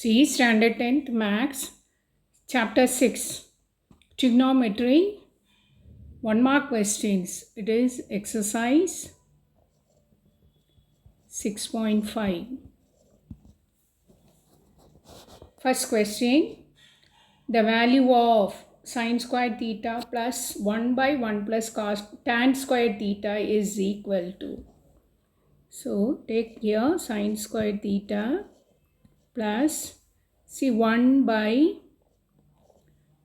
See Standard 10th Maths, Chapter 6, Trigonometry, 1 mark questions. It is exercise 6.5. First question, the value of sine squared theta plus 1 by 1 plus cos tan squared theta is equal to. So take here sine squared theta plus, see 1 by,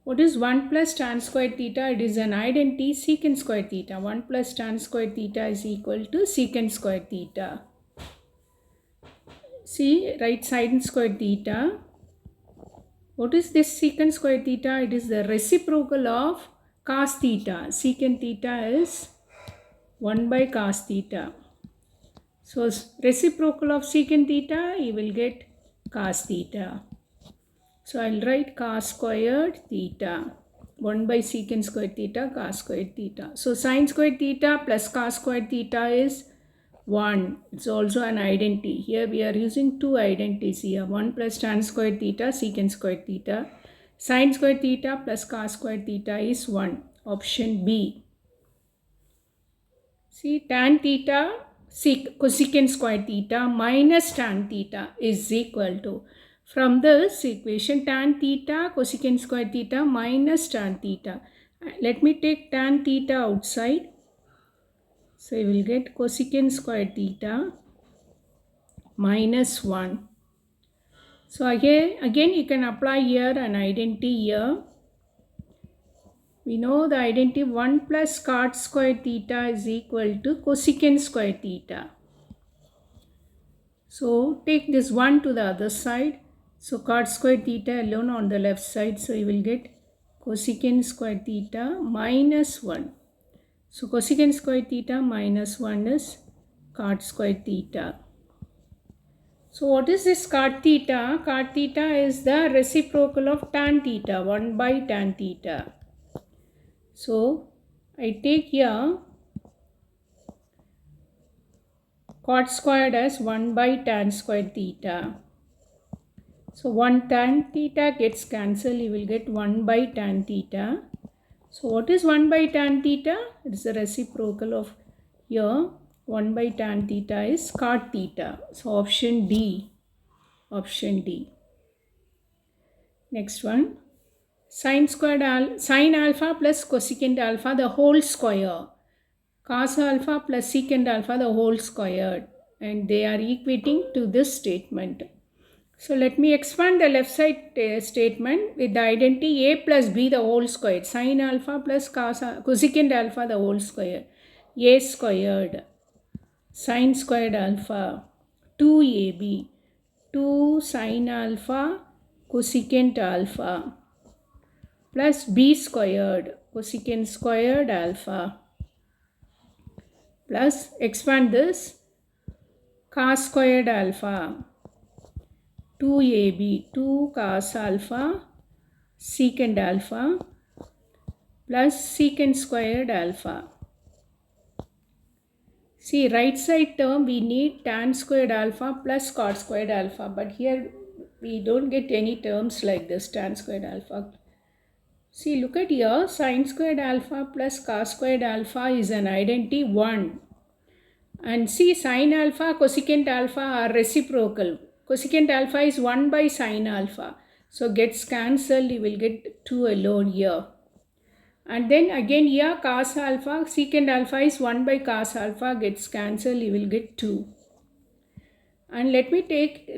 what is 1 plus tan squared theta? It is an identity secant squared theta. 1 plus tan squared theta is equal to secant squared theta. See, right side squared theta. What is this secant squared theta? It is the reciprocal of cos theta. Secant theta is 1 by cos theta. So, reciprocal of secant theta, you will get cos theta. So, I'll write cos squared theta. 1 by secant squared theta, cos squared theta. So, sine squared theta plus cos squared theta is 1. It's also an identity. Here we are using two identities here. 1 plus tan squared theta, secant squared theta. Sine squared theta plus cos squared theta is 1. Option B. See, tan theta, cosecant squared theta minus tan theta is equal to. From this equation, tan theta, cosecant squared theta minus tan theta. Let me take tan theta outside. So, you will get cosecant squared theta minus 1. So, again you can apply here an identity here. We know the identity 1 plus cot squared theta is equal to cosecant squared theta. So, take this 1 to the other side. So, cot squared theta alone on the left side. So, you will get cosecant squared theta minus 1. So, cosecant squared theta minus 1 is cot squared theta. So, what is this cot theta? Cot theta is the reciprocal of tan theta, 1 by tan theta. So, I take here cot squared as 1 by tan squared theta. So, 1 tan theta gets cancelled, you will get 1 by tan theta. So, what is 1 by tan theta? It is the reciprocal of here. 1 by tan theta is cot theta. So, option D. Option D. Next one. Sine alpha plus cosecant alpha the whole square. Cos alpha plus secant alpha the whole squared. And they are equating to this statement. So, let me expand the left side statement with the identity a plus b the whole squared. Sine alpha plus cosecant alpha the whole square. A squared. Sine squared alpha. 2ab. 2 sine alpha cosecant alpha. Plus b squared. Cosecant squared alpha. Plus expand this. Cos squared alpha. 2ab, 2 cos alpha, secant alpha, plus secant squared alpha. See, right side term we need tan squared alpha plus cot squared alpha, but here we don't get any terms like this, tan squared alpha. See, look at here, sine squared alpha plus cos squared alpha is an identity 1. And see, sine alpha, cosecant alpha are reciprocal. Cosecant alpha is 1 by sine alpha. So, gets cancelled, you will get 2 alone here. And then again here cos alpha, secant alpha is 1 by cos alpha, gets cancelled, you will get 2. And let me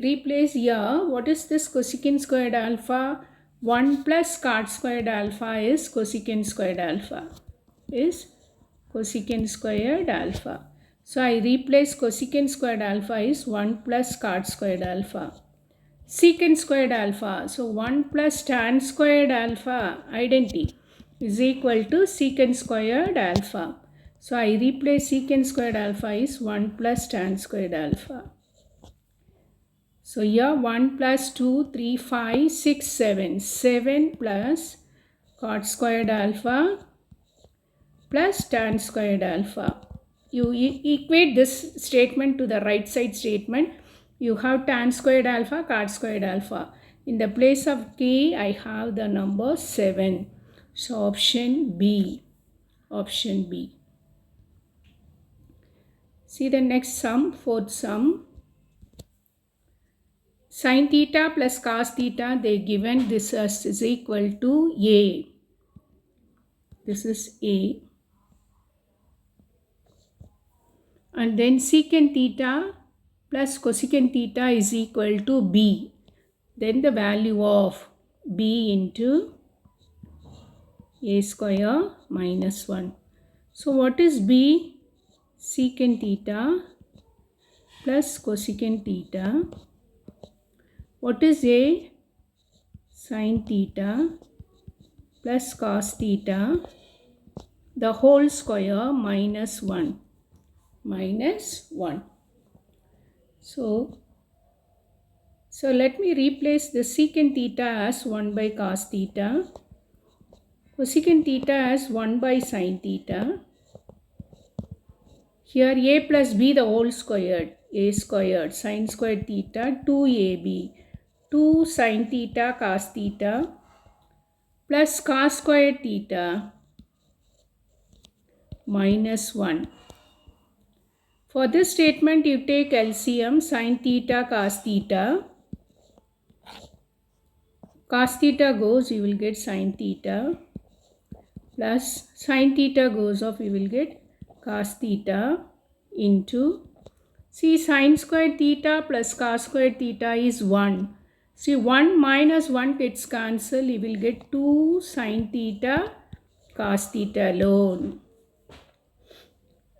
replace here, what is this cosecant squared alpha? 1 plus cot squared alpha is cosecant squared alpha. Is cosecant squared alpha. So, I replace cosecant squared alpha is 1 plus cot squared alpha. Secant squared alpha. So, 1 plus tan squared alpha identity is equal to secant squared alpha. So, I replace secant squared alpha is 1 plus tan squared alpha. So, here 1 plus 2, 3, 5, 6, 7. 7 plus cot squared alpha plus tan squared alpha. You equate this statement to the right side statement. You have tan squared alpha, cot squared alpha. In the place of k, I have the number 7. So option B. Option B. See the next sum, fourth sum. Sin theta plus cos theta, they given this as is equal to A. This is A. And then secant theta plus cosecant theta is equal to B. Then the value of B into A square minus 1. So what is B? Secant theta plus cosecant theta. What is A? Sin theta plus cos theta, the whole square minus 1. Minus 1. So let me replace the secant theta as 1 by cos theta. Cosecant theta as 1 by sin theta. Here a plus b the whole squared. A squared sin squared theta 2ab. 2 sin theta cos theta plus cos squared theta minus 1. For this statement, you take LCM sin theta cos theta. Cos theta goes, you will get sin theta. Plus sin theta goes off, you will get cos theta into. See, sin squared theta plus cos squared theta is 1. See, 1 minus 1 gets cancelled. You will get 2 sin theta cos theta alone.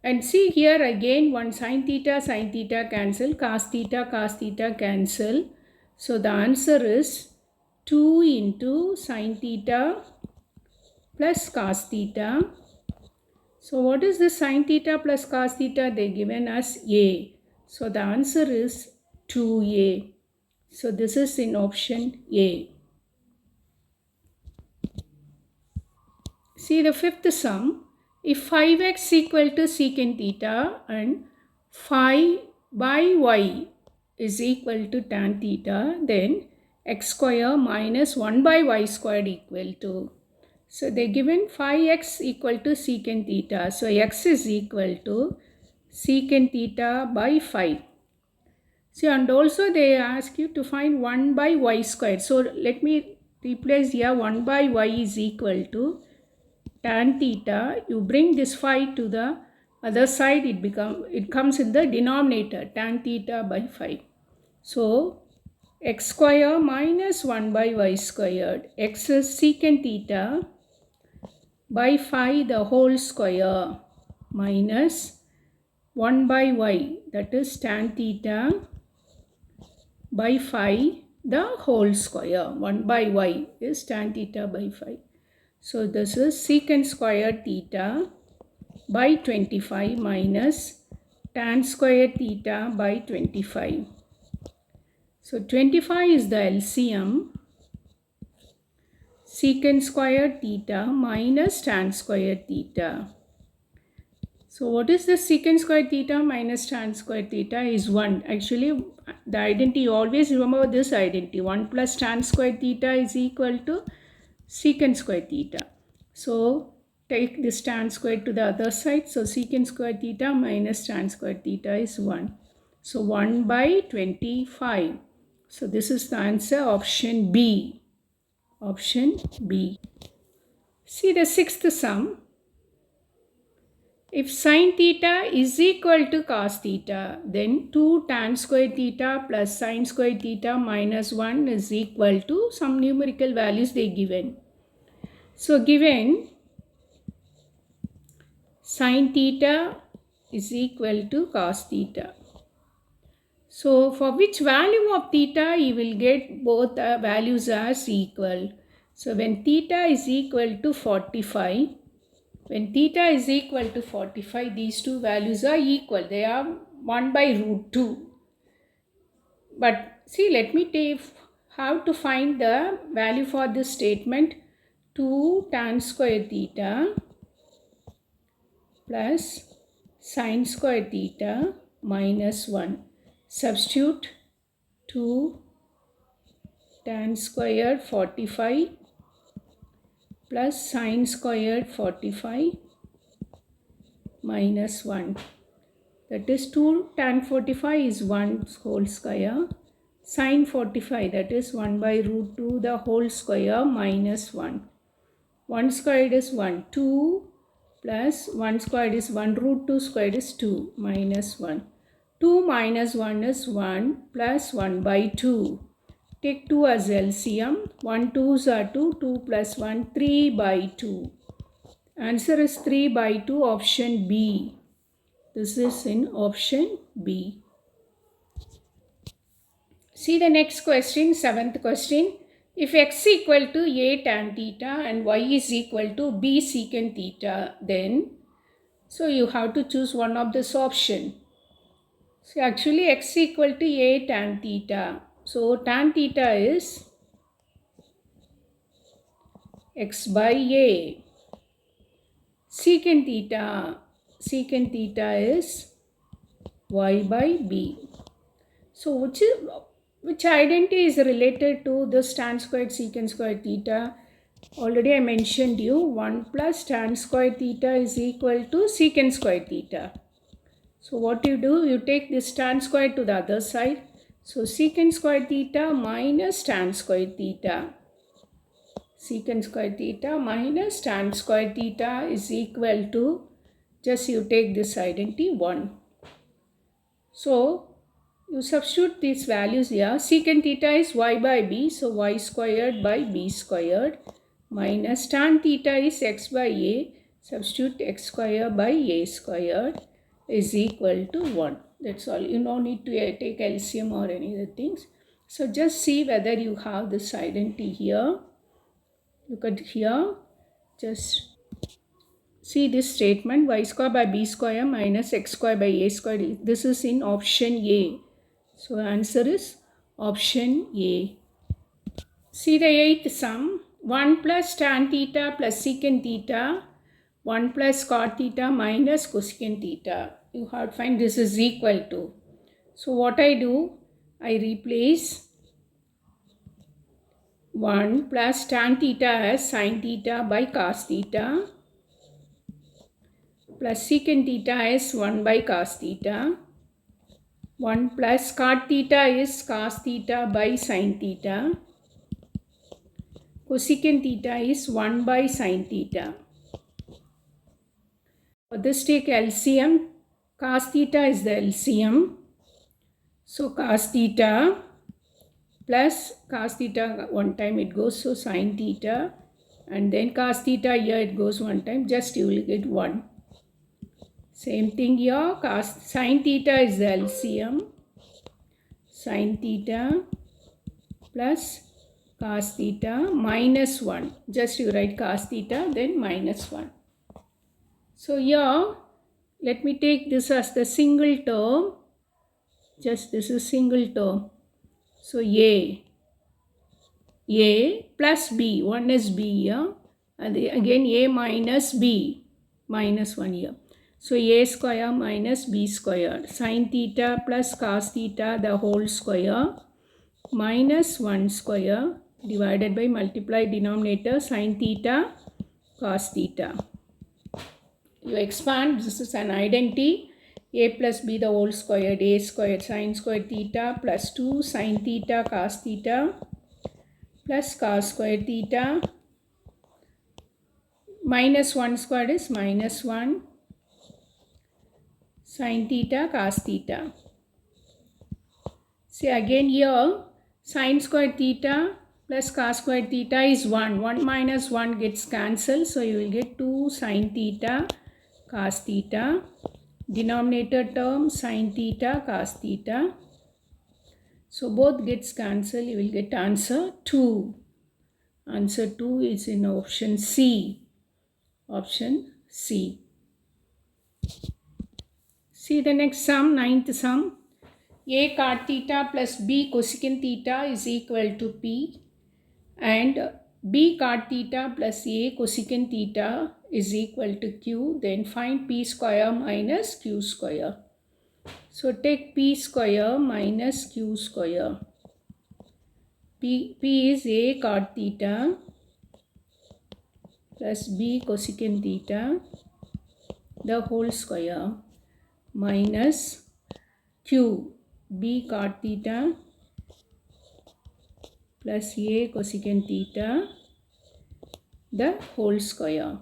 And see here again, 1 sin theta cancel, cos theta cancel. So the answer is 2 into sin theta plus cos theta. So what is the sin theta plus cos theta? They given us A. So the answer is 2A. So this is in option A. See the fifth sum. If 5x equal to secant theta and phi by y is equal to tan theta, then x square minus 1 by y squared equal to. So they given phi x equal to secant theta. So x is equal to secant theta by phi. See, and also they ask you to find 1 by y squared. So let me replace here 1 by y is equal to tan theta. You bring this phi to the other side, it comes in the denominator, tan theta by phi. So x square minus 1 by y squared. X is secant theta by phi the whole square minus 1 by y, that is tan theta by phi the whole square. 1 by y is tan theta by phi. So this is secant square theta by 25 minus tan square theta by 25. So 25 is the LCM. Secant square theta minus tan square theta. So what is the secant square theta minus tan square theta is 1. Actually, the identity, always remember this identity. 1 plus tan square theta is equal to secant square theta. So take this tan square to the other side. So secant square theta minus tan square theta is 1. So 1 by 25. So this is the answer, option B. Option B. See the sixth sum. If sin theta is equal to cos theta, then 2 tan square theta plus sin square theta minus 1 is equal to some numerical values they given. So given sin theta is equal to cos theta. So for which value of theta you will get both values as equal. So when theta is equal to 45, when theta is equal to 45, these two values are equal. They are 1 by root 2. But see, let me take how to find the value for this statement. 2 tan square theta plus sin square theta minus 1. Substitute 2 tan squared 45 plus sine squared 45 minus 1. That is 2 tan 45 is 1 whole square. Sine 45, that is 1 by root 2 the whole square minus 1. 1 squared is 1. 2 plus 1 squared is 1. Root 2 squared is 2 minus 1. 2 minus 1 is 1 plus 1 by 2. Take 2 as LCM. 1 2s are 2. 2 plus 1, 3 by 2. Answer is 3 by 2, option B. This is in option B. See the next question, 7th question. If x equal to a tan theta and y is equal to b secant theta, then, so you have to choose one of this option. So actually x equal to a tan theta. So tan theta is x by a. Secant theta is y by b. So which identity is related to this tan squared secant squared theta? Already I mentioned you 1 plus tan squared theta is equal to secant squared theta. So what you do, you take this tan squared to the other side. So secant squared theta minus tan squared theta. Secant squared theta minus tan squared theta is equal to, just you take this identity 1. So you substitute these values here. Secant theta is y by b, so y squared by b squared minus tan theta is x by a, substitute x squared by a squared is equal to 1. That's all. You don't need to take LCM or any other things. So just see whether you have this identity here. Look at here. Just see this statement, y square by b square minus x square by a square. This is in option A. So answer is option A. See the 8th sum. 1 plus tan theta plus secant theta, 1 plus cot theta minus cosecant theta. You have to find this is equal to. So what I do, I replace 1 plus tan theta as sin theta by cos theta plus secant theta is 1 by cos theta. 1 plus cot theta is cos theta by sin theta. Cosecant theta is 1 by sin theta. For this take LCM. Cos theta is the LCM. So cos theta plus cos theta one time it goes, so sin theta, and then cos theta here it goes one time, just you will get 1. Same thing here, sin theta is the LCM. Sin theta plus cos theta minus 1. Just you write cos theta then minus 1. So here, let me take this as the single term. Just this is single term. So A plus B. 1 is B here. And again A minus B. Minus 1 here. So A square minus B square. Sin theta plus cos theta the whole square minus 1 square divided by multiply denominator sin theta cos theta. You expand, this is an identity. A plus B the whole squared, A squared sin squared theta plus 2 sin theta cos theta plus cos squared theta minus 1 squared is minus 1 sin theta cos theta. See again here, sin squared theta plus cos squared theta is 1. 1 minus 1 gets cancelled. So you will get 2 sin theta cos theta. Denominator term sin theta cos theta. So both gets cancelled. You will get answer 2. Answer 2 is in option C. Option C. See the next sum, 9th sum. A cot theta plus B cosecant theta is equal to P, and B cot theta plus A cosecant theta is equal to Q. Then find P square minus Q square. So take P square minus Q square. P is A cot theta plus B cosecant theta the whole square minus Q B cot theta plus A cosecant theta the whole square.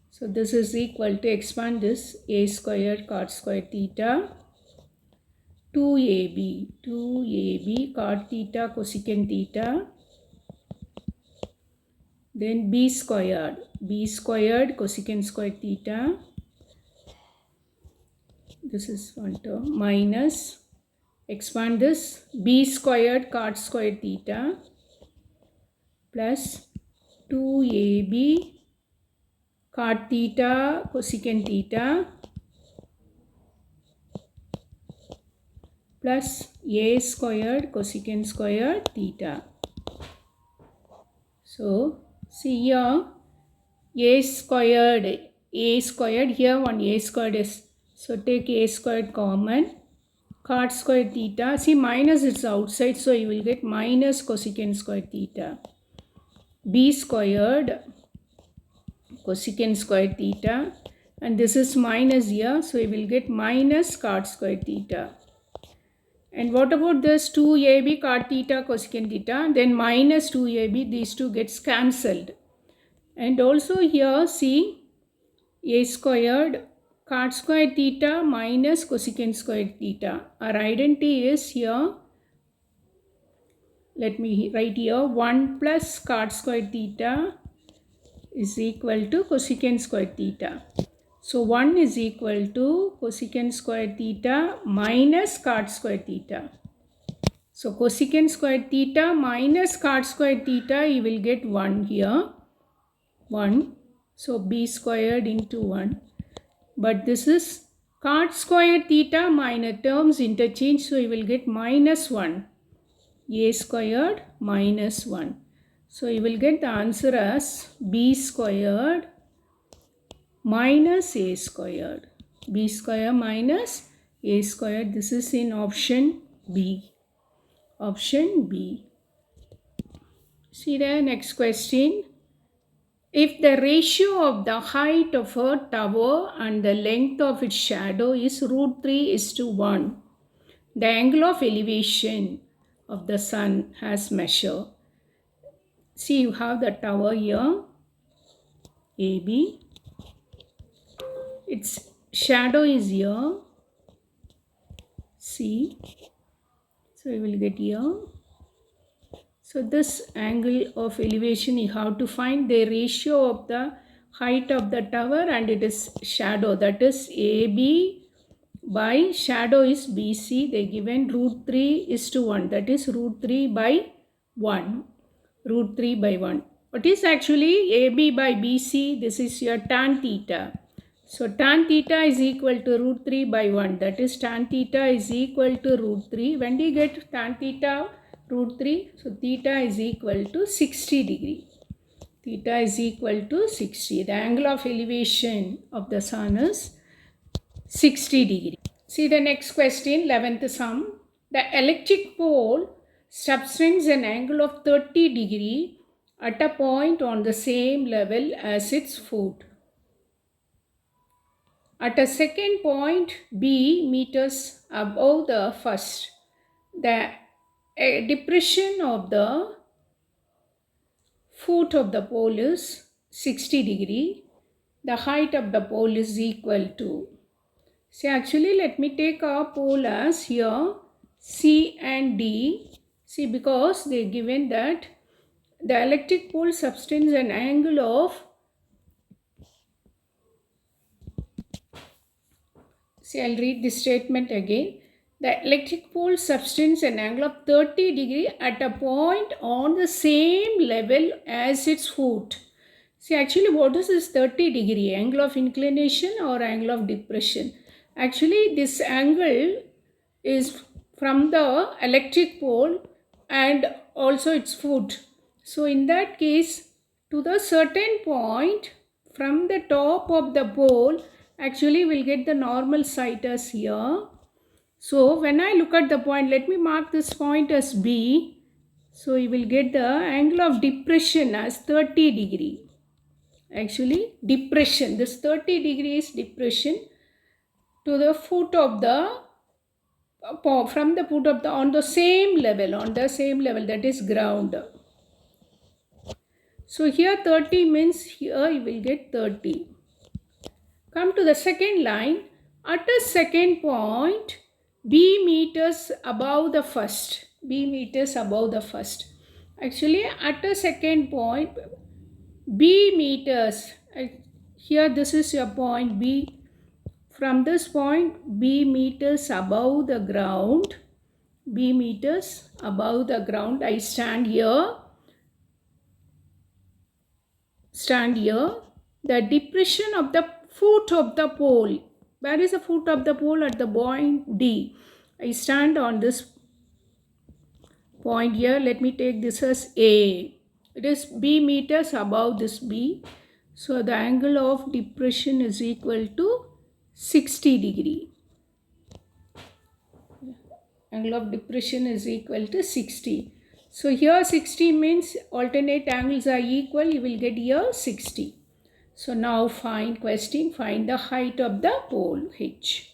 So this is equal to, expand this, A square cot square theta 2AB cot theta cosecant theta, then B squared cosecant square theta, this is one term, minus, expand this, B squared cot square theta plus 2AB cot theta cosecant theta plus A squared cosecant square theta. So see here, A squared, here one A squared is, so take A squared common, cot square theta, see minus is outside, so you will get minus cosecant square theta, B squared cosecant square theta, and this is minus here, so you will get minus cot square theta. And what about this 2AB cot theta cosecant theta? Then minus 2AB, these two gets cancelled. And also here see A squared cot square theta minus cosecant square theta. Our identity is here, let me write here, 1 plus cot square theta is equal to cosecant square theta. So 1 is equal to cosecant square theta minus cot square theta. So cosecant square theta minus cot square theta, you will get 1 here, 1. So B squared into 1. But this is cot square theta minus terms interchange, so you will get minus 1. A squared minus 1. So you will get the answer as B squared minus A squared. B square minus A squared. This is in option B. Option B. See the next question. If the ratio of the height of a tower and the length of its shadow is root 3:1, the angle of elevation of the sun has measured. See, you have the tower here, AB. Its shadow is here, C. So you will get here. So this angle of elevation you have to find the ratio of the height of the tower and it is shadow, that is AB by shadow is BC. They given root 3:1, that is root 3 by 1. Root 3 by 1. What is actually AB by BC? This is your tan theta. So tan theta is equal to root 3 by 1. That is tan theta is equal to root 3. When do you get tan theta? Root 3. So theta is equal to 60 degree. Theta is equal to 60. The angle of elevation of the sun is 60 degree. See the next question, 11th sum. The electric pole subtends an angle of 30 degree at a point on the same level as its foot. At a second point B meters above the first, the depression of the foot of the pole is 60 degree. The height of the pole is equal to. See, actually let me take our pole as here C and D. See, because they given that the electric pole subtends an angle of, see, I'll read this statement again. The electric pole subtends an angle of 30 degree at a point on the same level as its foot. See, actually what is this 30 degree? Angle of inclination or angle of depression? Actually this angle is from the electric pole and also its foot. So in that case, to the certain point from the top of the pole, actually we'll get the normal site as here. So when I look at the point, let me mark this point as B. So you will get the angle of depression as 30 degree. Actually depression, this 30 degrees depression to the foot of the from the foot of the on the same level, that is ground. So here 30 means here you will get 30. Come to the second line. At a second point, B meters above the first. B meters above the first. Actually, at a second point, B meters. Here, this is your point B. From this point, B meters above the ground. B meters above the ground. I stand here. The depression of the foot of the pole. Where is the foot of the pole? At the point D. I stand on this point here. Let me take this as A. It is B meters above this B. So the angle of depression is equal to 60 degree. Angle of depression is equal to 60. So here 60 means alternate angles are equal. You will get here 60. So now find the height of the pole H.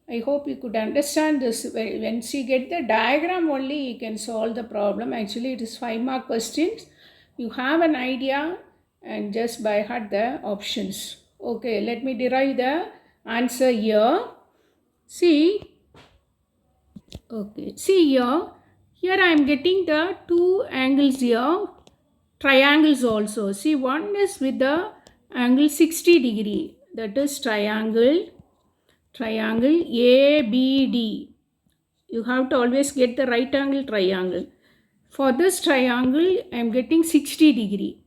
I hope you could understand this. Once you get the diagram only, you can solve the problem. Actually, it is 5-mark questions. You have an idea and just by heart the options. Okay, let me derive the answer here. See here I am getting the two angles here, triangles also. See, one is with the angle 60 degree, that is triangle ABD. You have to always get the right angle triangle. For this triangle, I am getting 60 degree.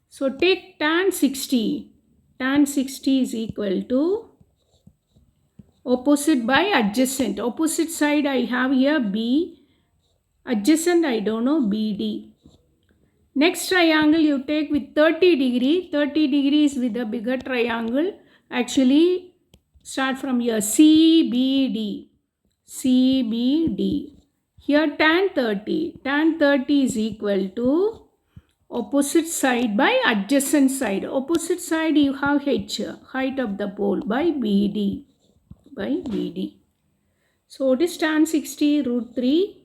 So take tan 60. Tan 60 is equal to opposite by adjacent. Opposite side I have here B. Adjacent I don't know, BD. Next triangle you take with 30 degree. 30 degrees with a bigger triangle. Actually start from here CBD. CBD. Here tan 30. Tan 30 is equal to opposite side by adjacent side. Opposite side you have H, height of the pole, by BD. So what is tan 60 root 3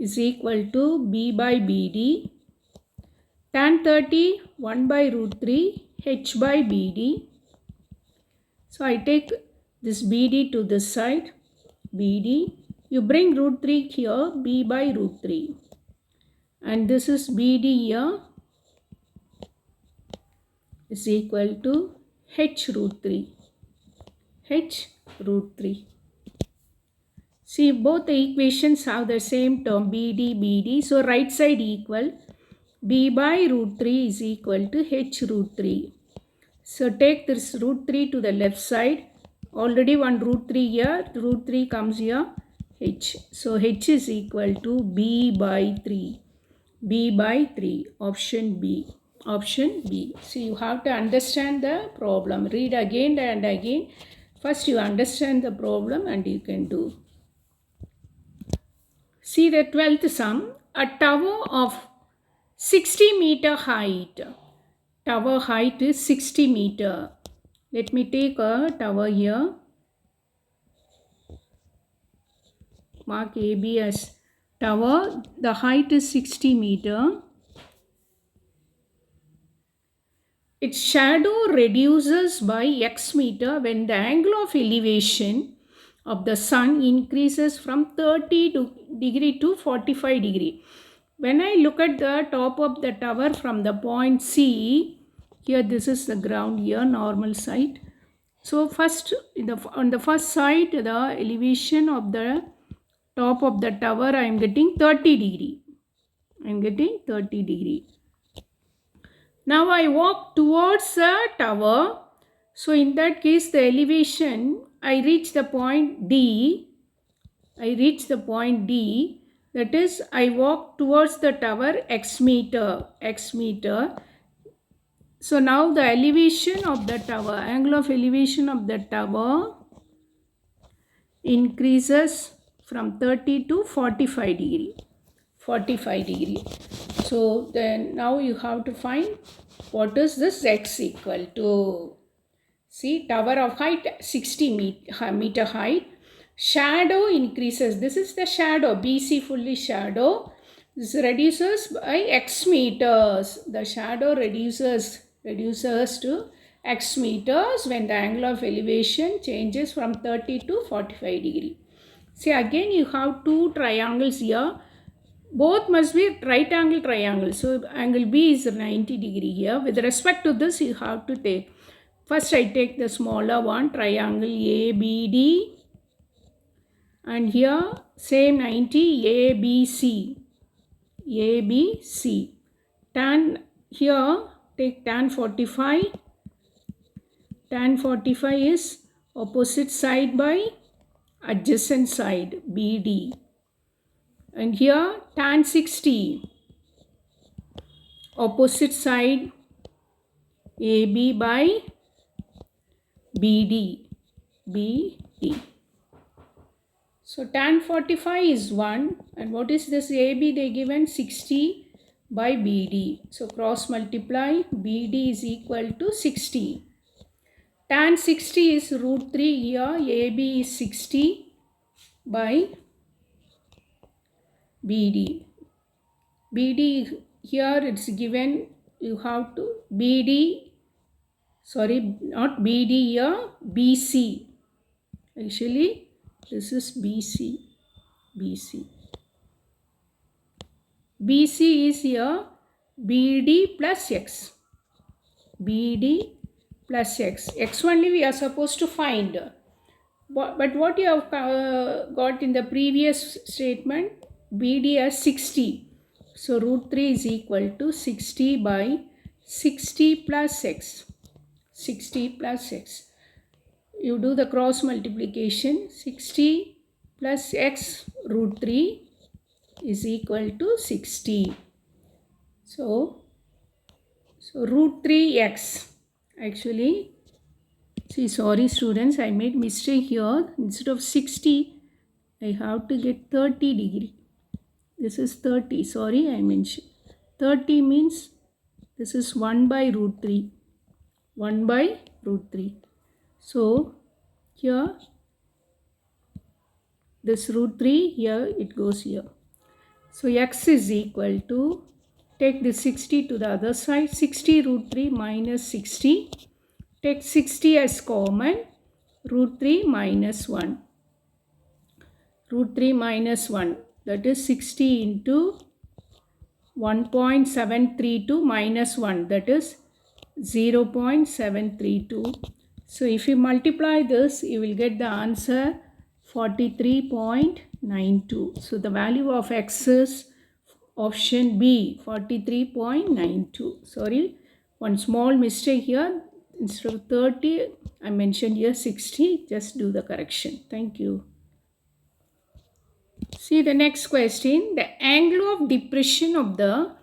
is equal to B by BD. Tan 30 1 by root 3 H by BD. So I take this BD to this side. BD. You bring root 3 here, B by root 3. And this is BD here is equal to H root 3. H root 3. See, both the equations have the same term, BD. So right side equal. B by root 3 is equal to H root 3. So take this root 3 to the left side. Already one root 3 here. Root 3 comes here. H. So H is equal to B by 3. B by 3. Option B. See, you have to understand the problem. Read again and again. First you understand the problem and you can do. See the 12th sum. A tower of 60 meter height. Tower height is 60 meter. Let me take a tower here. Mark AB as tower. The height is 60 meter. Its shadow reduces by x meter when the angle of elevation of the sun increases from 30 degree to 45 degree. When I look at the top of the tower from the point C, here this is the ground here, normal side. So first, on the first side, the elevation of the top of the tower, I am getting 30 degree. Now I walk towards the tower. So in that case, the elevation, I reach the point D. That is, I walk towards the tower x meter. So now the elevation of the tower, angle of elevation of the tower increases from 30 to 45 degree. 45 degree. So then now you have to find what is this x equal to. See, tower of height 60 meter height. Shadow increases. This is the shadow. BC fully shadow. This reduces by x meters. The shadow reduces to x meters when the angle of elevation changes from 30 to 45 degree. See, again you have two triangles here. Both must be right angle triangle. So angle B is 90 degree here. With respect to this, you have to take. First I take the smaller one, triangle ABD, and here same 90 ABC. ABC. Tan here take tan 45. Tan 45 is opposite side by adjacent side BD. And here tan 60 opposite side AB by BD. BD. So tan 45 is 1, and what is this AB they given 60 by BD. So cross multiply, BD is equal to 60. Tan 60 is root 3 here, AB is 60 by BD. BD here it's given, you have to BD, sorry not BD here, BC. Actually this is BC. BC. BC is here BD plus X. BD plus X. X only we are supposed to find. But what you have got in the previous statement, BD as 60. So root 3 is equal to 60 by 60 plus X. 60 plus X. You do the cross multiplication. 60 plus X root 3 is equal to 60. So root 3x. Actually, see, sorry students, I made mistake here. Instead of 60, I have to get 30 degree. This is 30. Sorry, I mentioned. 30 means this is 1 by root 3. 1 by root 3. So here, this root 3, here it goes here. So x is equal to, take the 60 to the other side, 60 root 3 minus 60. Take 60 as common, root 3 minus 1. Root 3 minus 1, that is 60 into 1.732 minus 1, that is 0.732. So if you multiply this, you will get the answer 43.92. So the value of x is option B, 43.92. Sorry, one small mistake here. Instead of 30, I mentioned here 60. Just do the correction. Thank you. See the next question. The angle of depression of the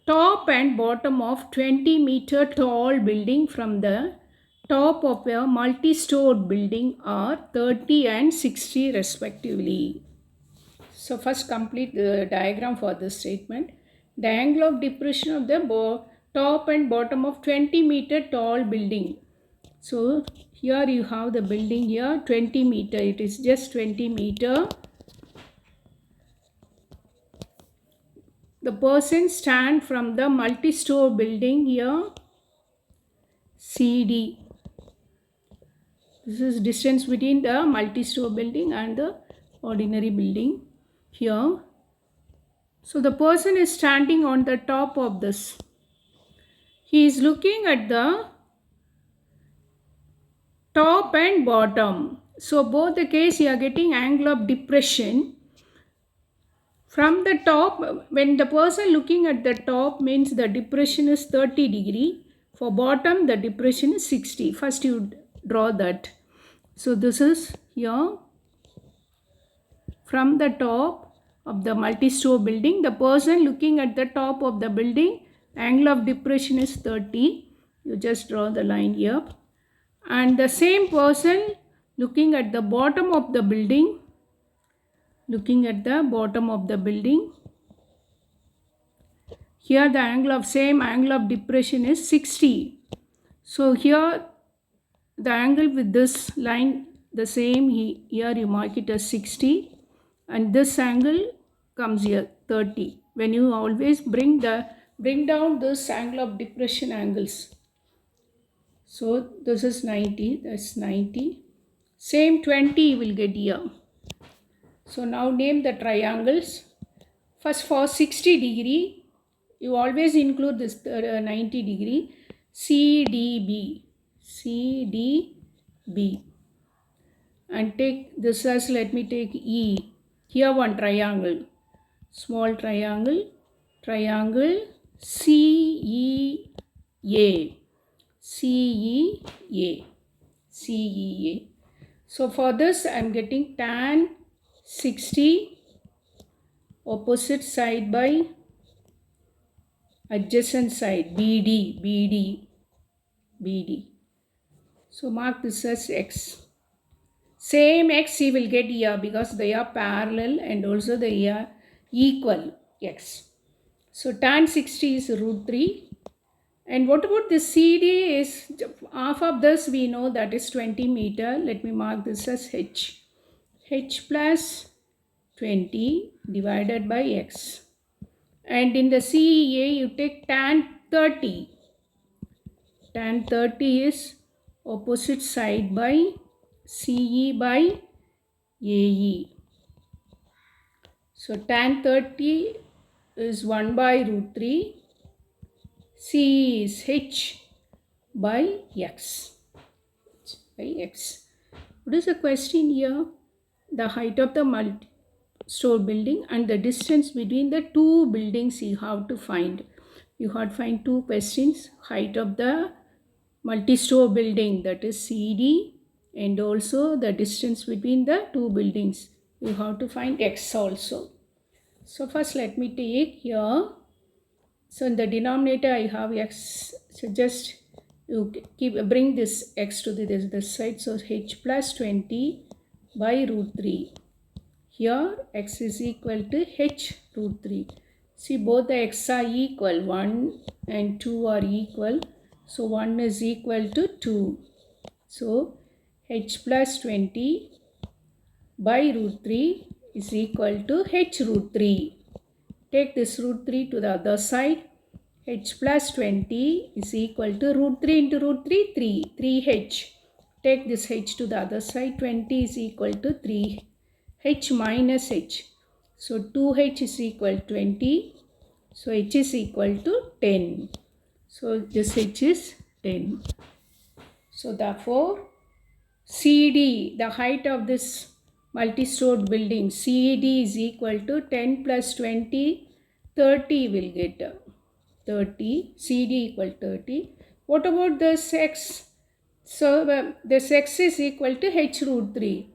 top and bottom of 20-meter tall building from the top of a multi-stored building are 30 and 60 respectively. So first complete the diagram for this statement. The angle of depression of the top and bottom of 20-meter tall building. So here you have the building here 20 meter. It is just 20 meter. The person stand from the multi-story building here CD. This is distance between the multi-story building and the ordinary building here. So the person is standing on the top of this. He is looking at the top and bottom. So both the case you are getting angle of depression. From the top, when the person looking at the top means the depression is 30 degree. For bottom, the depression is 60. First you draw that. So this is here. From the top of the multi-story building, the person looking at the top of the building, angle of depression is 30. You just draw the line here. And the same person looking at the bottom of the building, Here the same angle of depression is 60. So here the angle with this line the same, here you mark it as 60, and this angle comes here 30. When you always bring down this angle of depression angles. So this is 90, that's 90. Same 20 you will get here. So now name the triangles. First for 60 degree, you always include this 90 degree. CDB. CDB. And take this as, let me take E. Here one triangle. Small triangle. Triangle CEA. CEA. CEA. So for this I am getting tan 60 opposite side by adjacent side BD. So mark this as X. Same X you will get here because they are parallel and also they are equal X. So tan 60 is root 3. And what about this CD is half of this we know that is 20 meter. Let me mark this as H. H plus 20 divided by X. And in the CEA you take tan 30. Tan 30 is opposite side by CE by AE. So tan 30 is 1 by root 3. C is H by X. H by X. What is the question here? The height of the multi-store building and the distance between the two buildings you have to find. You have to find two questions. Height of the multi-store building, that is CD, and also the distance between the two buildings. You have to find X also. So first let me take here. So in the denominator I have X. So just you bring this X to this side. So H plus 20 by root 3. Here X is equal to H root 3. See, both the X are equal. 1 and 2 are equal. So 1 is equal to 2. So H plus 20 by root 3 is equal to H root 3. Take this root 3 to the other side. H plus 20 is equal to root 3 into root 3, 3. 3H. Take this H to the other side. 20 is equal to 3H minus H. So 2H is equal to 20. So H is equal to 10. So this H is 10. So therefore CD, the height of this multi-stored building, CD is equal to 10 plus 20, 30 will get 30. CD equal 30. What about this X? So this X is equal to H root 3.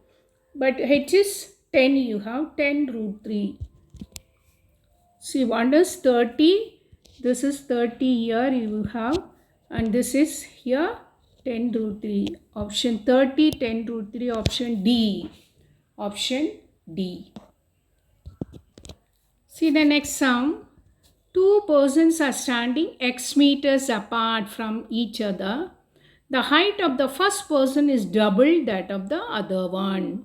But H is 10, you have 10 root 3. See, one is 30. This is 30 here you have. And this is here 10 root 3. Option 30, 10 root 3. Option D. Option D. See the next sum. Two persons are standing X meters apart from each other. The height of the first person is double that of the other one.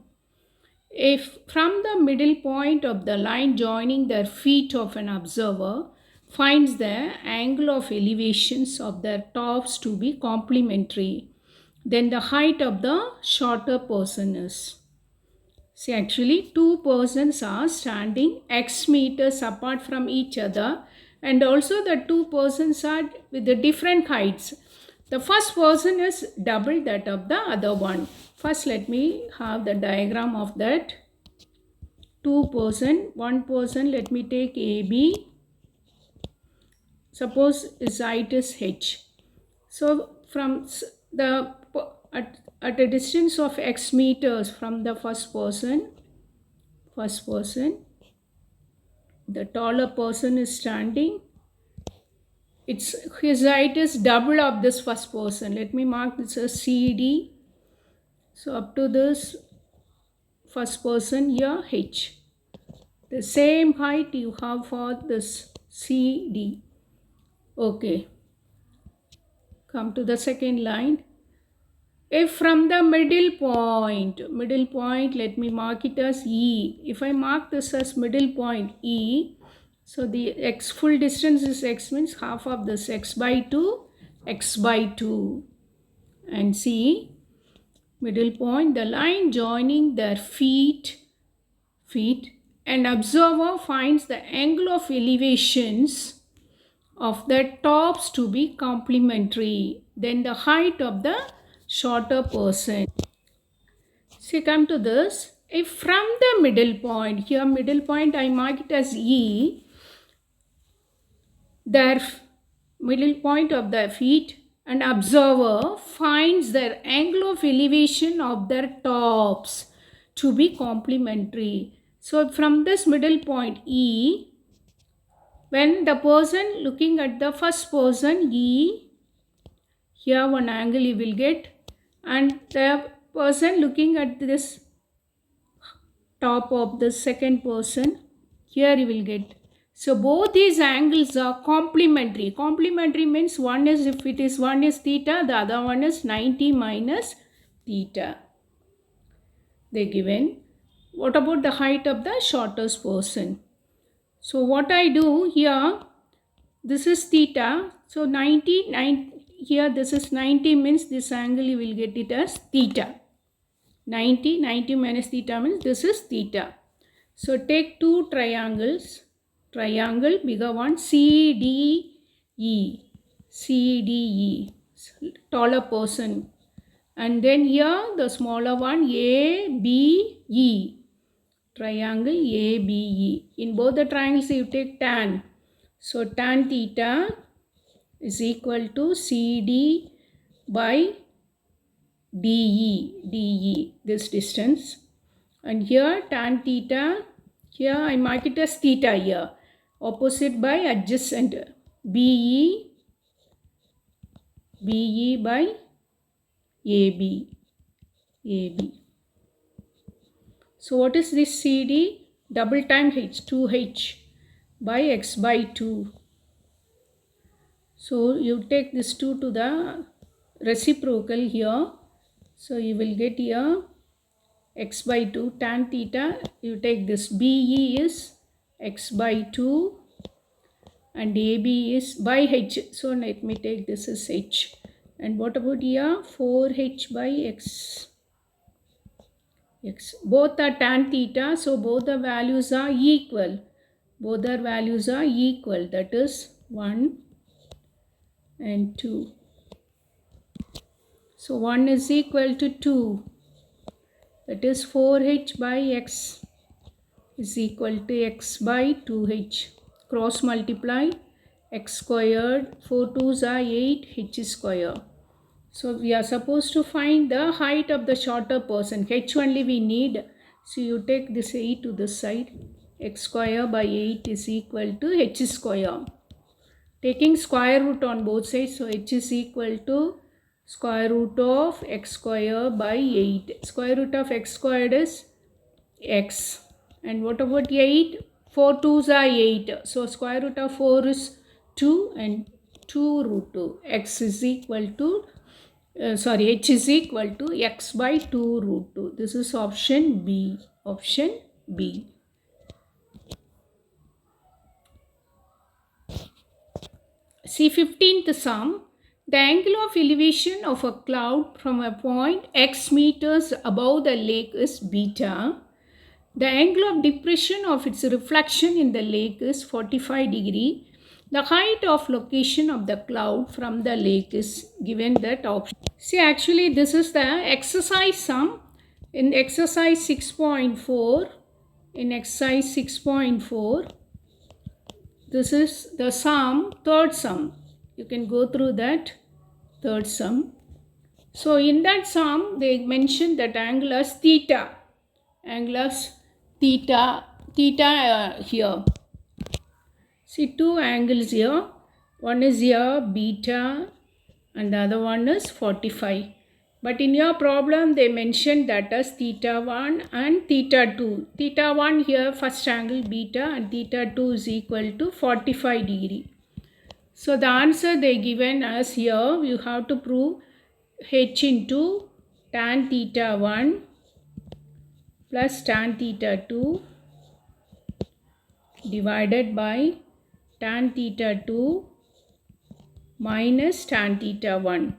If from the middle point of the line joining the feet of an observer finds the angle of elevations of their tops to be complementary, then the height of the shorter person is. See, actually two persons are standing X meters apart from each other, and also the two persons are with the different heights. The first person is double that of the other one. First let me have the diagram of that. Two person, one person, let me take AB. Suppose his height is H. So from the at a distance of X meters from the first person, the taller person is standing. His height is double of this first person. Let me mark this as CD. So up to this first person here, H. The same height you have for this CD. Okay, come to the second line. If from the middle point, let me mark it as E. If I mark this as middle point E, so the x full distance is x means half of this x by 2, x by 2. And see, middle point, the line joining their feet, an observer finds the angle of elevations of the tops to be complementary, then the height of the shorter person. So come to this. If from the middle point, here middle point I mark it as E, their middle point of their feet, an observer finds their angle of elevation of their tops to be complementary. So from this middle point E, when the person looking at the first person E, here one angle you will get, and the person looking at this top of the second person, here you will get. So both these angles are complementary. Complementary means one is, if it is one is theta, the other one is 90 minus theta. They given. What about the height of the shortest person? So what I do here, this is theta. So 90, here this is 90 means this angle you will get it as theta. 90 minus theta means this is theta. So take two triangles. Triangle bigger one CDE. Taller person. And then here the smaller one ABE. Triangle ABE. In both the triangles you take tan. So tan theta is equal to CD by DE, this distance. And here tan theta, here I mark it as theta here, opposite by adjacent, BE by AB. So what is this CD? Double time H, 2H by x by 2. So you take this 2 to the reciprocal here. So you will get here x by 2 tan theta. You take this BE is x by 2 and AB is by H. So let me take this as H. And what about here? 4H by X. Both are tan theta. So both the values are equal. That is 1 and 2. So 1 is equal to 2. That is 4H by X is equal to X by 2H. Cross multiply X squared. 4 2s are 8 H square. So we are supposed to find the height of the shorter person. H only we need. So you take this 8 to this side. X square by 8 is equal to H square. Taking square root on both sides. So H is equal to square root of x square by 8. Square root of x squared is x. And what about 8? 4 2s are 8. So square root of 4 is 2 and 2 root 2. H is equal to x by 2 root 2. This is option B. See 15th sum. The angle of elevation of a cloud from a point x meters above the lake is beta. The angle of depression of its reflection in the lake is 45 degree. The height of location of the cloud from the lake is given that option. See, actually this is the exercise sum. In exercise 6.4, this is the sum, third sum. You can go through that third sum. So in that sum, they mentioned that angle as theta. Here. See two angles here. One is here beta and the other one is 45. But in your problem, they mentioned that as theta 1 and theta 2. Theta 1 here first angle beta and theta 2 is equal to 45 degree. So the answer they given us here, you have to prove h into tan theta 1 plus tan theta 2 divided by tan theta 2 minus tan theta 1.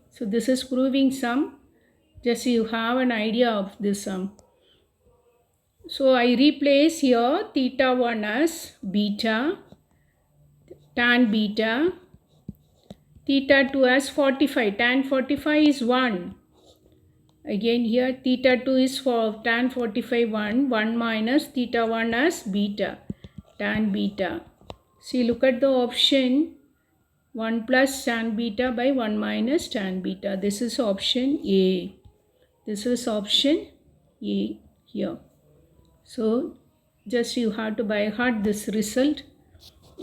So this is proving sum. Just you have an idea of this sum. So I replace here theta 1 as beta, tan beta, theta 2 as 45, tan 45 is 1. Again here theta 2 is for tan 45 1 minus theta 1 as beta, tan beta. See, look at the option 1 plus tan beta by 1 minus tan beta. This is option A. This is option A here. So just you have to by heart this result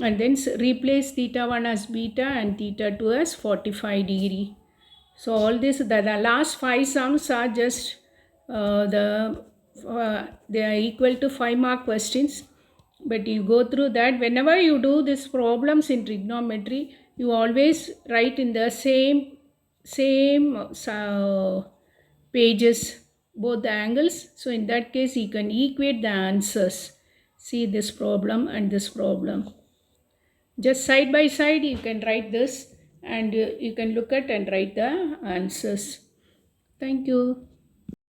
and then replace theta 1 as beta and theta 2 as 45 degree. So all this, the last 5 sums are just they are equal to 5 mark questions. But you go through that. Whenever you do these problems in trigonometry, you always write in the same pages both the angles. So in that case, you can equate the answers. See this problem and this problem. Just side by side you can write this and you can look at and write the answers. Thank you.